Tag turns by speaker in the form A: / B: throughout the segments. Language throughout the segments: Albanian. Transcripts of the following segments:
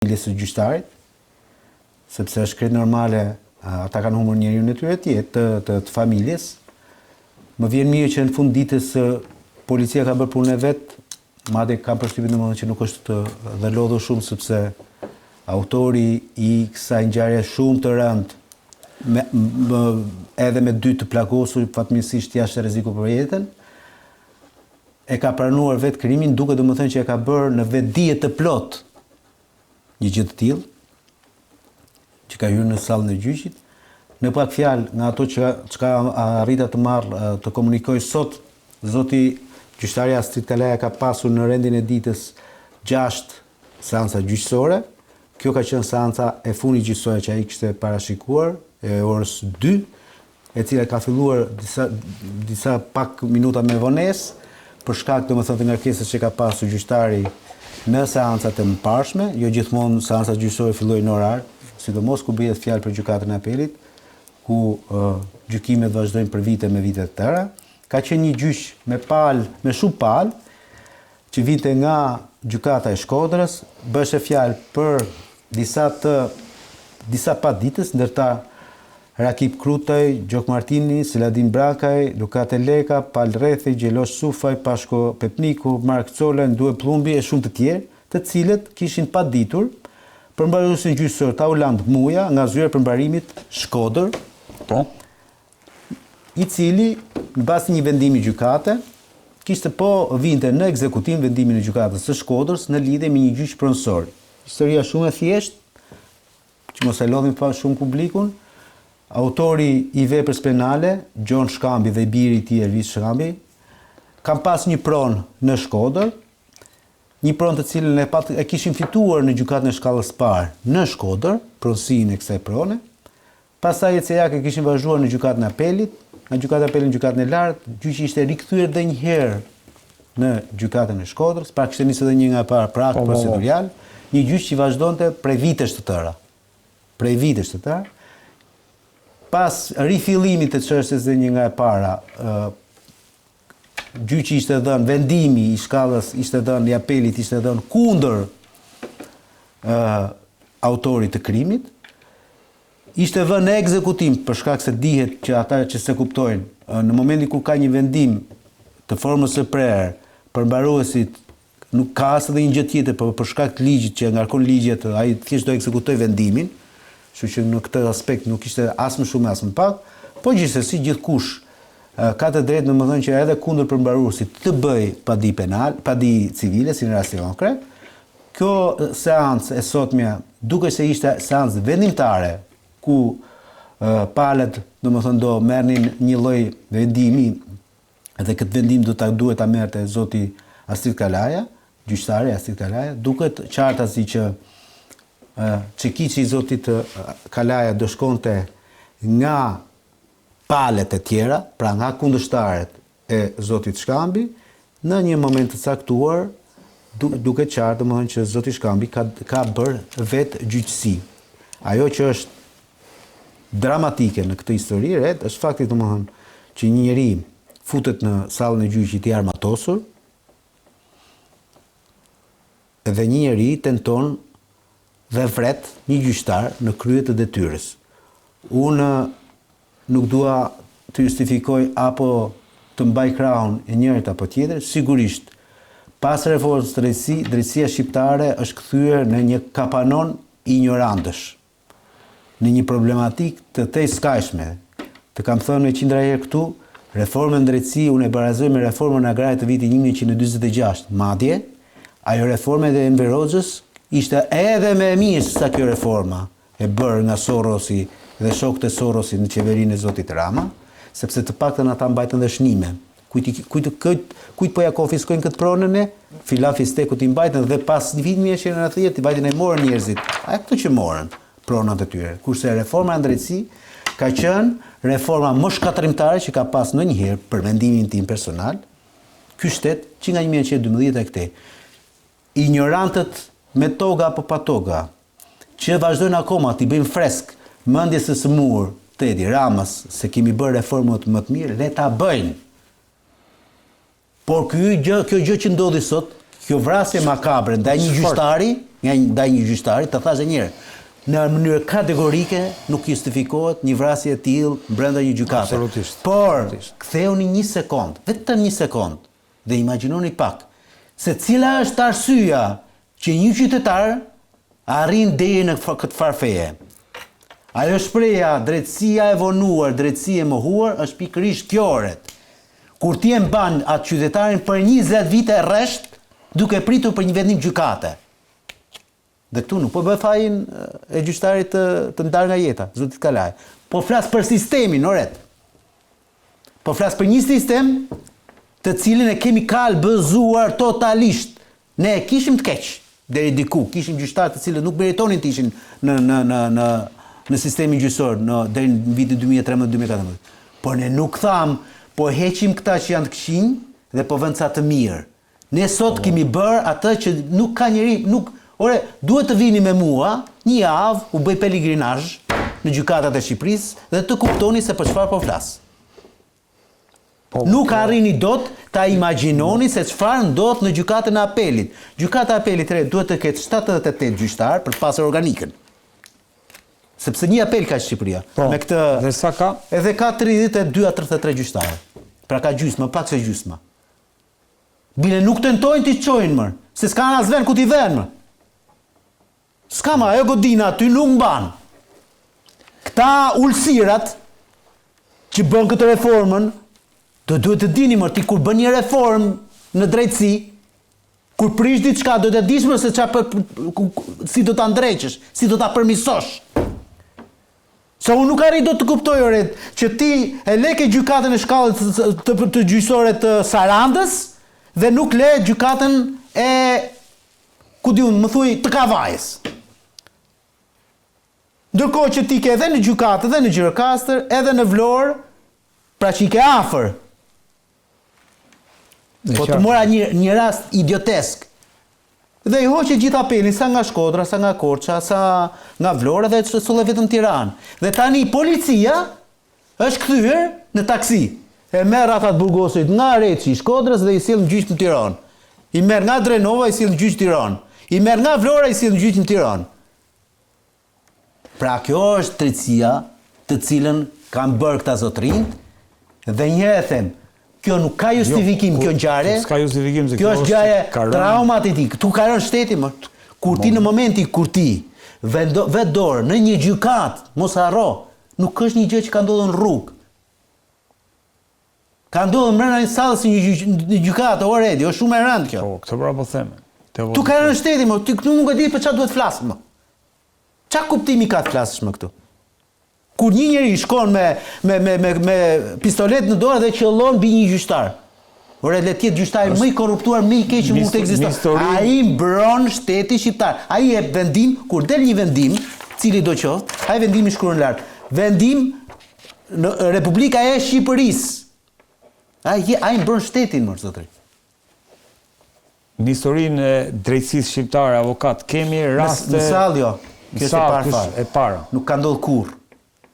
A: familjes së gjyqtarit, sepse është krejt normale, ata kanë humbur njeriu në tyre të familjes. Më vjen mirë që në fund ditës policia ka bërë punën e vet, madje kam përshtypjen domosdoshmë që nuk është dhe lodhur shumë sepse autori i kësaj ngjarje shumë të rënd, edhe me 2 të plagosur fatmirësisht jashtë rrezikut për jetën, e ka pranuar vetë krimin, duke domethënë që e ka bërë në vetdije të plot një gjë të tillë, që ka hyrë në sallën e gjyqit. Në pak fjalë, nga ato çka arrita të marr të komunikoj sot, zoti gjyqtari Astrid Kalaja ka pasur në rendin e ditës 6 seanca gjyqësore. Kjo ka qenë seanca e fundit gjyqësore që ai kishte parashikuar, e orës 2, e cila ka filluar disa pak minuta me vonesë, për shkak domethënë të ngarkesës që ka pasur gjyqtari në seancat e mëparshme, jo gjithmonë seancat gjyqësore fillojnë në orar, sidomos ku bëhet fjalë për gjykatën e apelit, ku gjykimet vazhdojnë për vite me vite të tëra. Ka qenë një gjyq me shumë palë, që vinte nga gjykata e Shkodrës, bëhej fjalë për disa paditës, ndërta Rakip Krutej, Gjok Martini, Seladin Brakaj, Lukat Eleka, Pal Rethi, Gjelosh Sufaj, Pashko Pepniku, Mark Colen, Due Plumbi e shumë të tjerë, të cilët kishin paditur përmbaruesin gjyqësor Tauland Muja nga zyra e përmbarimit Shkodër, i cili në bazë një vendimi gjykate kishte vinte në ekzekutim vendimin e gjykatës së Shkodrës në lidhje me një gjyq pronësor. Historia shumë e thjeshtë, që mos e lodhim pa shumë publikun. Autori i veprës penale, Gjon Shkambi dhe i biri i tij Elvis Shkambi, kanë pas një pronë në Shkodër, një pronë të cilën e kishin fituar në gjykatën e shkallës parë në Shkodër, pronësinë e kësaj prone. Pastaj ECA e kishin vazhduar në gjykatën e apelit, nga gjykata e apelit në gjykatën e lartë, gjyqi ishte rikthyer edhe një herë në gjykatën e Shkodrës, pra kishte nisur edhe një nga para pra akt procedurial, një gjyq që vazhdonte prej vitesh të tëra. Pas rifillimit të çështjes dhe një nga e para, gjyqi ishte dhënë, vendimi i shkallës ishte dhënë, i apelit ishte dhënë kundër autorit të krimit, ishte vënë në ekzekutim për shkak se dihet që ata që se kuptojnë, në momentin kur ka një vendim të formës së prerë, përmbaruesit nuk ka as edhe një gjë tjetër, por për shkak të ligjit që ngarkon ligjet, ai thjesht do ekzekutoj vendimin. Kështu që në këtë aspekt nuk ishte as më shumë as më pak, po gjithsesi gjithkush ka të drejtë domethënë që edhe kundër përmbaruesit të bëj padi civile, si në rastin konkret. Kjo seancë e sotmja, duke se ishte seancë vendimtare, ku palët domethënë do merrnin një lloj vendimi, dhe këtë vendim duhet ta merrte zoti Astrid Kalaja, gjyqtari Astrid Kalaja, duket qartë asgjë që çekiçi i zotit Kalaja do shkonte nga palët e tjera, pra nga kundërshtarët e zotit Shkambi, në një moment të caktuar, duke qartë domethënë që zoti Shkambi ka bërë vetë gjyqësi. Ajo që është dramatike në këtë histori është fakti domethënë që një njeri futet në sallën e gjyqit i armatosur, dhe një njeri tenton dhe vret një gjyqtar në krye të detyrës. Unë nuk dua të justifikoj apo të mbaj krahun e njërit apo tjetër, sigurisht pas reformës të drejtësia shqiptare është kthyer në një kapanon ignorantësh, në një problematik të skajshme. Të kam thënë me 100 herë këtu, reformën në drejtësi unë e barazoj me reformën agrare të vitit 1946. Madje, ajo reforme e Enver Hoxhës ishte edhe me mirë sa kjo reforma e bërë nga Sorosi dhe shokët e Sorosi në qeverinë e zotit Rama, sepse të paktën ata mbajtën dhe shnime. Kujt po ja konfiskojnë këtë pronën e? Filan Fistekut i mbajtën dhe pas një vit 1990 i mbajtën e morën njerëzit. A këto që morën pronat e tyre. Kurse reforma në drejtësi ka qenë reforma më shkatërrimtare që ka pas ndonjëherë për mendimin tim personal, ky shtet që nga 1912 e këtej. Ignorantët me toga apo pa toga, që vazhdojnë akoma t'i bëjmë fresk mendjes së smur të Edi Ramës se kemi bërë reformat më të mirë, le ta bëjnë. Por kjo gjë që ndodhi sot, kjo vrasje makabre ndaj një gjyqtari, ndaj një gjyqtari, të thash edhe një herë, në mënyrë kategorike nuk justifikohet një vrasje e tillë brenda një gjykate.
B: Absolutisht.
A: Por ktheuni një sekond, vetëm një sekond, dhe imagjinoni pak se cila është arsyeja që një qytetar arrin deri në këtë farfeje. Ajo shpreha drejtësia e vonuar, drejtësia e mohuar është pikërisht kjo oret. Kur ti e mban atë qytetarin për 20 vite rresht, duke pritur për një vendim gjykate. Dhe këtu nuk po bëj fajin e gjyqtarit të ndar nga jeta, zotit Kalaj. Po flas për sistemin, oret. Po flas për një sistem të cilin e kemi kalbëzuar totalisht. Ne e kishim të keq deri diku, kishim gjyqtarë të cilët nuk meritonin të ishin në sistemin gjyqësor deri në vitin 2013-2014. Por ne nuk tham, po heqim këta që janë të këqinj dhe po vënë ca të mirë. Ne sot kemi bërë atë që nuk ka njeri, duhet të vini me mua, një javë u bëj peligrinazh në gjykatat e Shqipërisë dhe të kuptoni se për çfarë po flas. Nuk arrini dot ta imagjinoni se çfarë ndodh në gjykatën e apelit. Gjykata e apelit duhet të ketë 78 gjyqtar për të pasur organikën. Sepse një apel ka Shqipëria. Me këtë
B: dhe sa ka?
A: Edhe ka 32-33 gjyqtarë. Pra ka gjysmë, pak se gjysma. Bile nuk tentojnë t'i çojnë më, se s'ka as vend ku t'i vënë më. S'ka më, ajo godina aty nuk mban. Këta ulësirat që bën këtë reformën, duhet të dini më, ti kur bën një reformë në drejtësi, kur prish diçka do të dish më se si do ta ndreqësh, si do ta përmirësosh. Se unë nuk arri do të kuptoj oret që ti e leke gjykatën e shkallës të gjyqësore të Sarandës dhe nuk le gjykatën e ku di unë, më thuj, të Kavajës. Ndërkohë që ti ke edhe në gjykatë, edhe në Gjirokastër, edhe në Vlorë, pra që i ke afër. Po të mora një rast idiotesk. Dhe i hoqe gjithë apelin, sa nga Shkodra, sa nga Korça, sa nga Vlora dhe solle vetëm Tiranë. Dhe tani policia është kthyer në taksi. E merr ata të burgosit nga Reçi, Shkodrës dhe i sill në gjyq në Tiranë. I merr nga Drenova, i sill në gjyq në Tiranë. I merr nga Vlora, i sill në gjyq në Tiranë. Pra kjo është drejtësia të cilën kanë bërë këta zotrinj dhe një e them, kjo nuk ka justifikim, kjo ngjarje.
B: S'ka justifikim se
A: kjo është ngjarje traumatike. Tu ka rënë shteti më. Kur ti në momentin kur ti vet dorë në një gjykat, mos harro, nuk është një gjë që ka ndodhur në rrugë. Ka ndodhur brenda një sallë si një gjykatë, oredi, është shumë e rëndë kjo.
B: Po, këtë pra po them.
A: Tu ka rënë shteti më, ti nuk e di për çfarë duhet flasë më. Çfarë kuptimi ka të flasësh më këtu? Kur një njeri shkon me pistolet në dorë dhe qëllon mbi një gjyqtar. Ore, le të jetë gjyqtari më i korruptuar, më i keq që mund të ekzistojë. Ai mbron shteti shqiptar. Ai jep vendim kur del një vendim, cili do qoftë, ai vendimi shkruan lart. Vendim në Republika e Shqipërisë. Ai mbron shtetin, më zotëri.
B: Në historinë e drejtësisë shqiptare, avokat, kemi raste
A: në sallë jo. Kjo është
B: e para.
A: Nuk ka ndodhur kurrë.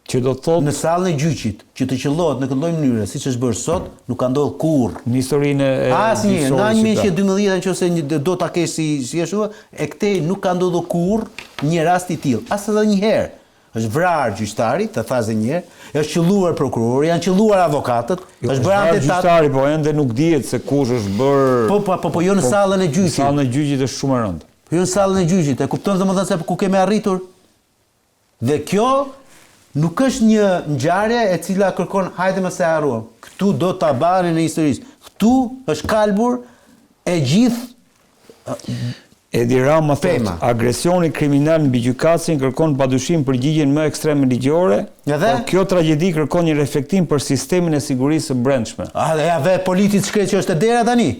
B: Që do të thotë
A: në sallën e gjyqit, që të qellohet në këtë lloj mënyre, siç është bërë sot, nuk ka ndodhur kurrë.
B: Në historinë e
A: asnjë, në 2012 nëse do ta kesh si ashtu, e këtej nuk ka ndodhur kurrë një rast i tillë. As edhe një herë. Është vrarë gjyqtari, të thashë një herë, është qelluar prokurori, janë qelluar avokatët, është bërë atentat.
B: Gjyqtari, po ende nuk dihet se kush është bërë.
A: Po jo në sallën e gjyqit.
B: Sallën e gjyqit është shumë e rëndë.
A: Po jo në sallën e gjyqit, e kupton domethënë se ku kemi arritur. Dhe kjo nuk është një ngjarje e cila kërkon hajde më se harruam. Këtu do ta bani në historisë. Këtu është kalbur e gjithë
B: Edi Rama thotë, agresioni kriminal mbi gjykatësin kërkon padyshim përgjigjen më ekstreme ligjore, por kjo tragjedi kërkon një reflektim për sistemin e sigurisë së brendshme.
A: Ja ve politit shkret që është e dera tani.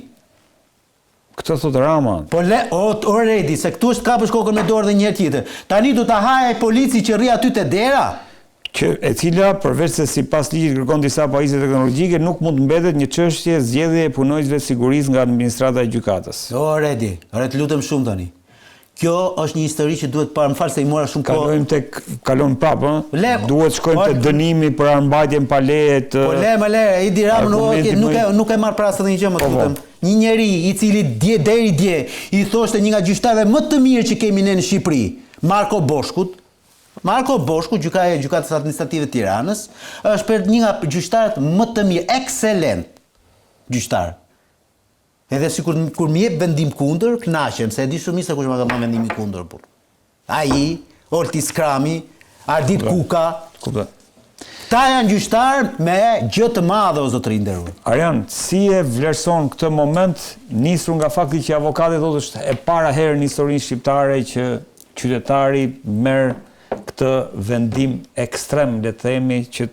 B: Këtë thotë Rama.
A: Po already, se këtu është kapësh kokën me dorë dhe një herë tjetër. Tani do ta hajë polici që rri aty te dera.
B: E cila, përveç se sipas ligjit kërkon disa pajisje teknologjike, nuk mund të mbetet një çështje zgjedhje e punojësve sigurisë nga administrata e gjykatës.
A: Already, të lutem shumë tani. Kjo është një histori që duhet parë, më falë se i mora shumë kohë.
B: Kalojmë prapë, duhet shkojmë të dënimi për armbajtjen pa leje të...
A: Po le, Edi Rama nuk e marë prasë dhe një gjë më të futëm. Një njeri i cili deri dje i thoshte një nga gjyqtarëve më të mirë që kemi ne në Shqipëri, Marko Boshkut, gjykatës administrative Tiranës, është një nga gjyqtarët më të mirë, ekselent gjyqtarë. Edhe si kur më jep vendim kundër, kënaqem, se e di shumë se kush ma ka marrë vendimin kundër. Ai, Olti Skrami, Ardit Kuka. Ta janë gjyqtarë me gjë të madhe o zotëri nderuar.
B: Arjan, si e vlerëson këtë moment nisur nga fakti që avokati thotë është e para herë në historinë shqiptare që qytetari merr këtë vendim ekstrem, le të themi, që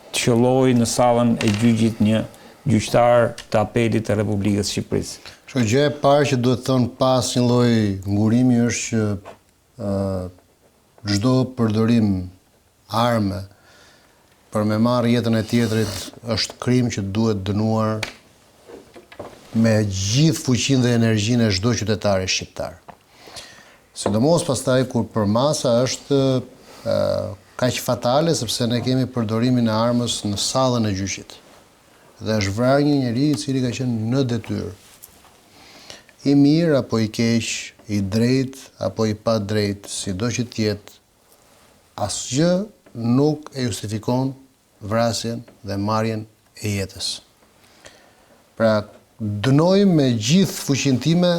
B: qëlloi në sallën e gjyqit një gjyqtar të apelit të Republikës Shqipërisë.
C: Gjë e parë që duhet thonë pas një lloj ngurimi është që çdo përdorim arme për me marrë jetën e tjetrit është krim që duhet dënuar me gjithë fuqinë dhe energjinë e çdo qytetari shqiptar. Sidomos pastaj kur përmasa është kaq fatale sepse ne kemi përdorimin e armës në sallën e gjyqit. Dhe është vrarë një njeri i cili ka qenë në detyrë. I mirë apo i keq, i drejt apo i pa drejt, sido që tjetë, asgjë nuk e justifikon vrasjen dhe marrjen e jetës. Pra, dënoj me gjithë fuqinë time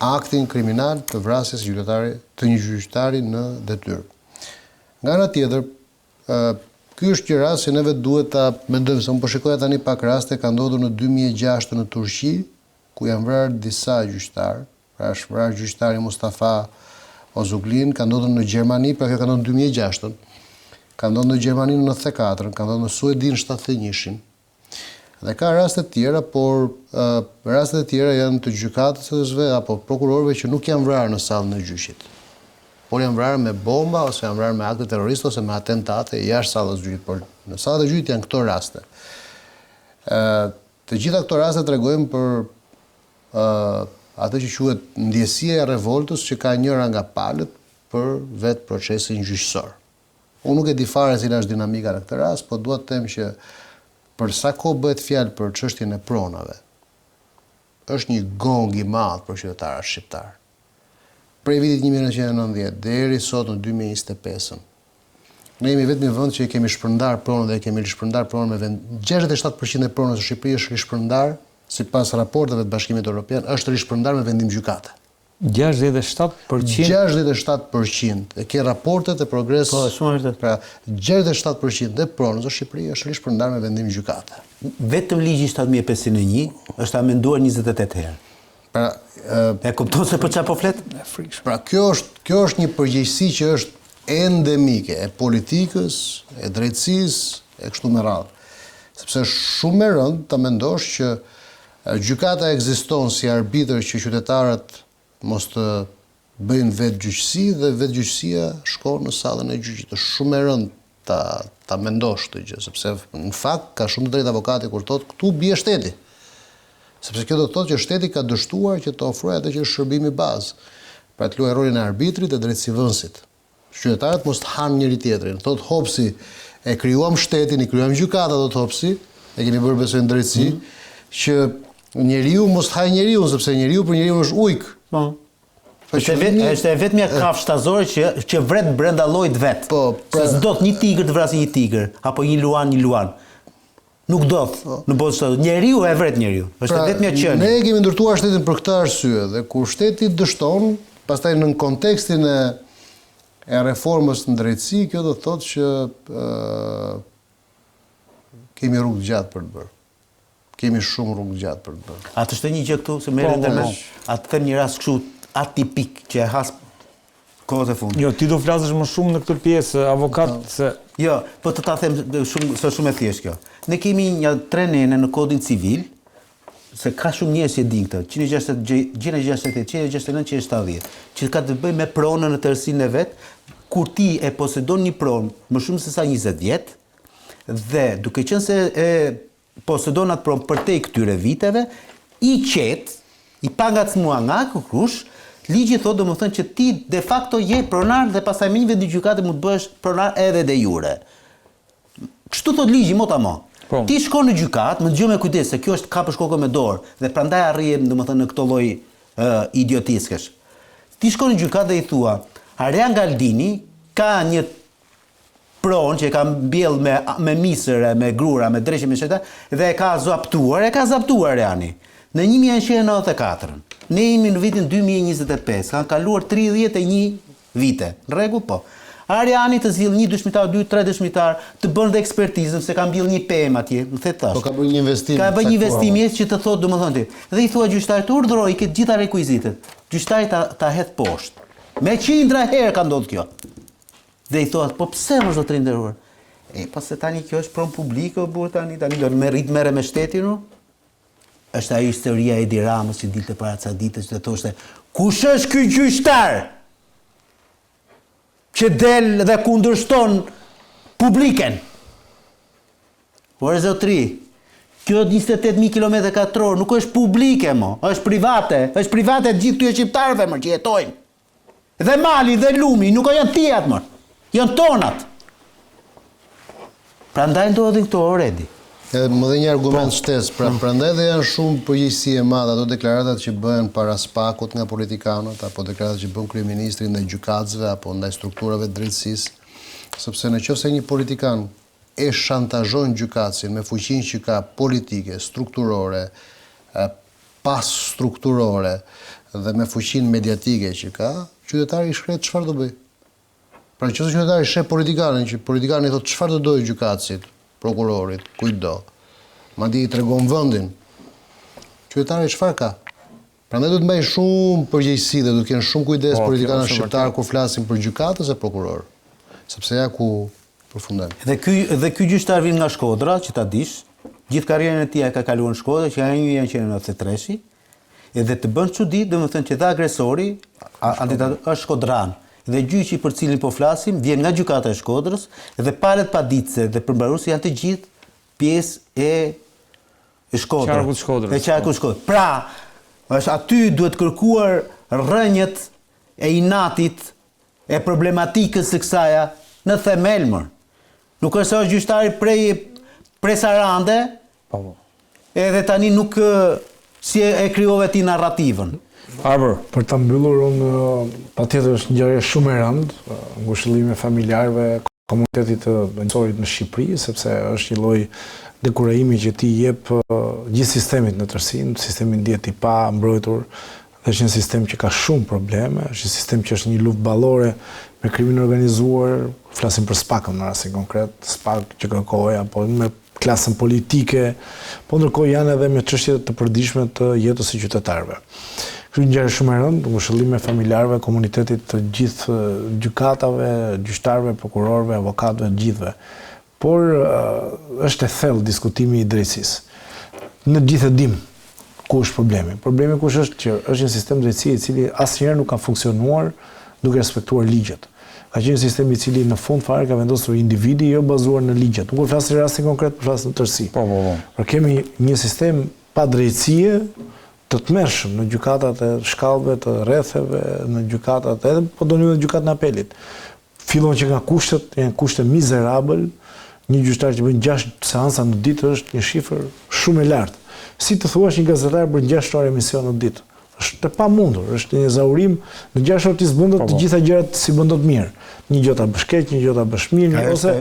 C: aktin kriminal të vrasjes të një gjyqtari në detyrë. Nga ana tjetër, ky është një rast që neve duhet ta mendojmë, se unë po shikoja tani pak raste ka ndodhur në 2006 në Turqi, ku janë vrarë disa gjyqtarë, pra është vrarë gjyqtari Mustafa Ozuglin, ka ndodhur në Gjermani, pra kjo ka ndodhur në 2006, ka ndodhur në Gjermani në 94, ka ndodhur në Suedi në 71. Dhe ka raste të tjera, por rastet e tjera janë të gjykatësve apo prokurorëve që nuk janë vrarë në sallën e gjyqit, por janë vrarë me bomba ose janë vrarë me akte terroriste ose me atentate jashtë sallës gjyqit, por në sallën e gjyqit janë këto raste. Të gjitha këto raste tregojnë për atë që quhet ndjesia e revoltës që ka njëra nga palët për vetë procesin gjyqësor. Unë nuk e di fare cila është dinamika në këtë rast, por dua të them që për sa kohë bëhet fjalë për çështjen e pronave, është një gong i madh për qytetarët shqiptar. Prej vitit 1990 deri sot në 2025, ne jemi vetëm një vend që kemi shpërndar pronën dhe kemi shpërndar pronën me vend 67% e pronës së Shqipërisë është rishpërndar, sipas raporteve të Bashkimit Evropian, është rishpërndar me vendim gjykate.
B: 67%?
C: 67%. E ke raportet e progres.
A: Po, shumë vërtet.
C: Pra, 67% e pronës së Shqipërisë është rishpërndar me vendim gjykate.
A: Vetëm ligji 7501 është amenduar 28 herë.
C: Pra,
A: e kupton se për çfarë po flet?
C: Pra, kjo është një përgjegjësi që është endemike e politikës, e drejtësisë, e kështu me radhë. Sepse shumë e rëndë ta mendosh që gjykata ekziston si arbitër që qytetarët mos të bëjnë vetë gjyqësi dhe vetë gjyqësia shkon në sallën e gjyqit. Është shumë e rëndë ta mendosh këtë gjë, sepse në fakt ka shumë të drejtë avokati kur thotë këtu bie shteti. Sepse kjo do të thotë që shteti ka dështuar që të ofrojë atë që është shërbimi bazë, pra të luajë rolin e arbitrit dhe drejtësivënësit. Qytetarët mos të hanë njëri tjetrin. Thotë Hopsi, e krijuam shtetin, i krijuam gjykata, do të Hopsi, e keni bërë besoj në drejtësi, që njeriu mos të hajë njeriu, sepse njeriu për njeriu është ujk.
A: Po. Është e vetmja kafshë shtazore që vret brenda llojit vet.
C: Po,
A: se s'do të një tigër të vrasë një tigër, apo një luan. Nuk do në botë shtetit. Njeriu e vret njeriu. Është vetëm qenie.
C: Ne kemi ndërtuar shtetin për këtë arsye dhe kur shteti dështon, pastaj në kontekstin e reformës në drejtësi, kjo do të thotë që kemi rrugë gjatë për të bërë. Kemi shumë rrugë gjatë për të bërë.
A: A të shtë një gjë këtu se merr ndërmend? A të them një rast kështu atipik që e has kohët e fundit.
B: Jo, ti do flasësh më shumë në këtë pjesë, avokat, se...
A: Jo, po të ta them shumë e thjesht kjo. Ne kemi një 3 nene në kodin civil, se ka shumë njerëz që din këtë, 168, 169, 170, që ka të bëjë me pronën në tërësinë e vet, kur ti e posedon një pronë më shumë se sa 20 vjet, dhe duke qenë se e posedon atë pronë përtej këtyre viteve, i qetë, i pangacmuar nga kush, Ligji thotë domethënë që ti de facto je pronar dhe pastaj me një vend gjykate mund të bëhesh pronar edhe de jure. Kështu thot ligji motamo. Ti shkon në gjykatë, më dëgjoj me kujdes se kjo është kapësh kokën me dorë dhe prandaj arrijem domethënë në këtë lloj idiotiskësh. Ti shkon në gjykatë dhe i thua, Arian Galdini ka një pronë që e ka mbjell me misëre, me grura, me dreshje, me sheta dhe e ka zaptuar Ariani në 1994. Ne jemi në vitin 2025, kanë kaluar 31 vite. Në rregull po. Ariani të zgjidh një dëshmitar, 2-3 dëshmitar, të bën dhe ekspertizën se ka mbjell një pemë atje, më the tash.
C: Po ka bërë një investim.
A: Ka bërë një investim që të thotë domethënë ti. Dhe i thua gjyqtarit të urdhëroj këtë gjitha rekuizitet. Gjyqtari ta hedh poshtë. Me qindra herë ka ndodhur kjo. Dhe i thua, po pse më zotrin nderuar? Po se tani kjo është pronë publike, burr tani do të merre me shtetin. Është ajo historia e Edi Ramës që dilte para ca ditësh që thoshte, kush është ky gjyqtar që del dhe kundërshton publiken? Por zotri, kjo 28.000 km2 nuk është publike mo, është private gjithë këtyre shqiptarëve më që jetojnë. Dhe mali dhe lumi nuk janë tijat më, janë tonat. Prandaj ndodhin këto oredi.
C: Më dhe një argument shtesë, prandaj dhe janë shumë përgjegjësi e madhe ato deklaratat që bëhen para spakut nga politikanët, apo deklaratat që bën kryeministri ndaj gjykatësve apo ndaj strukturave të drejtësisë, sepse nëse një politikan e shantazhon gjykatësin me fuqinë që ka politike, strukturore, pas strukturore dhe me fuqinë mediatike që ka, qytetari i shkret çfarë do bëj? Pra nëse qytetari sheh politikanin, që politikani thotë çfarë do dojë gjykatësit, prokurorit, kujtdo, madje i tregon vendin, qytetari çfarë ka? Prandaj duhet mbaj shumë përgjegjësi dhe duhet kenë shumë kujdes politikanët shqiptar kur flasin për gjykatë ose prokuror, sepse ja ku përfundojnë.
A: Dhe ky gjyqtar vjen nga Shkodra, që ta dish, gjithë karrierën e tij ka kaluar në Shkodër, që ai janë qenë në 93-shi, edhe të bën çudi, domethënë që dha agresori, është shkodran. Dhe gjyqi për cilin po flasim vjen nga gjykata e Shkodrës dhe palët paditëse dhe përmbaruesi janë të gjithë pjesë e Shkodrës. E qarkut Shkodrës. Pra, aty duhet kërkuar rrënjët e inatit e problematikës së kësaja në themel më. Nuk është gjyqtari prej Sarande, edhe tani nuk si e krijove ti narrativën.
D: Për ta mbyllur, unë patjetër është një ngjarje shumë e rëndë, ngushëllime familjarëve, komunitetit të bancorit në Shqipëri, sepse është një lloj dekurajimi që ti jep gjithë sistemit në tërësinë, sistemi ndihet i pa mbrojtur, dhe është një sistem që ka shumë probleme, është një sistem që është një luftë ballore me krimin organizuar, flasim për SPAK-ën në rastin konkret, SPAK që kërkoi apo me klasën politike, po ndërkohë janë edhe me çështje të përditshme të jetës së qytetarëve. Kështu një ngjarje shumë e rëndë, ngushëllime familjarëve, komunitetit të gjithë gjykatave, gjyqtarëve, prokurorëve, avokatëve, të gjithëve. Por është e thellë diskutimi i drejtësisë. Ne gjithë e dim ku është problemi. Problemi kush është që është një sistem drejtësie i cili asnjëherë nuk ka funksionuar duke respektuar ligjet. Ka qenë një sistem i cili në fund fare ka vendosur individi jo bazuar në ligjet. Nuk po flas në rastin konkret, po flas në tërësi. Por kemi një sistem pa drejtësie të tmerrshëm në gjykatat e shkallëve të rretheve, në gjykatat edhe po doni edhe gjykatat në apelit. Fillon që nga kushtet, janë kushte mizerabël, një gjyqtar që bën 6 seanca në ditë është një shifër shumë e lartë. Si të thuash një gazetar për 6 orë emision në ditë? Është e pamundur, është një zaurim, në 6 orë ti s'bën dot të gjitha gjërat si bën dot mirë. Një gjë ta bësh keq, një gjë ta bësh mirë, ose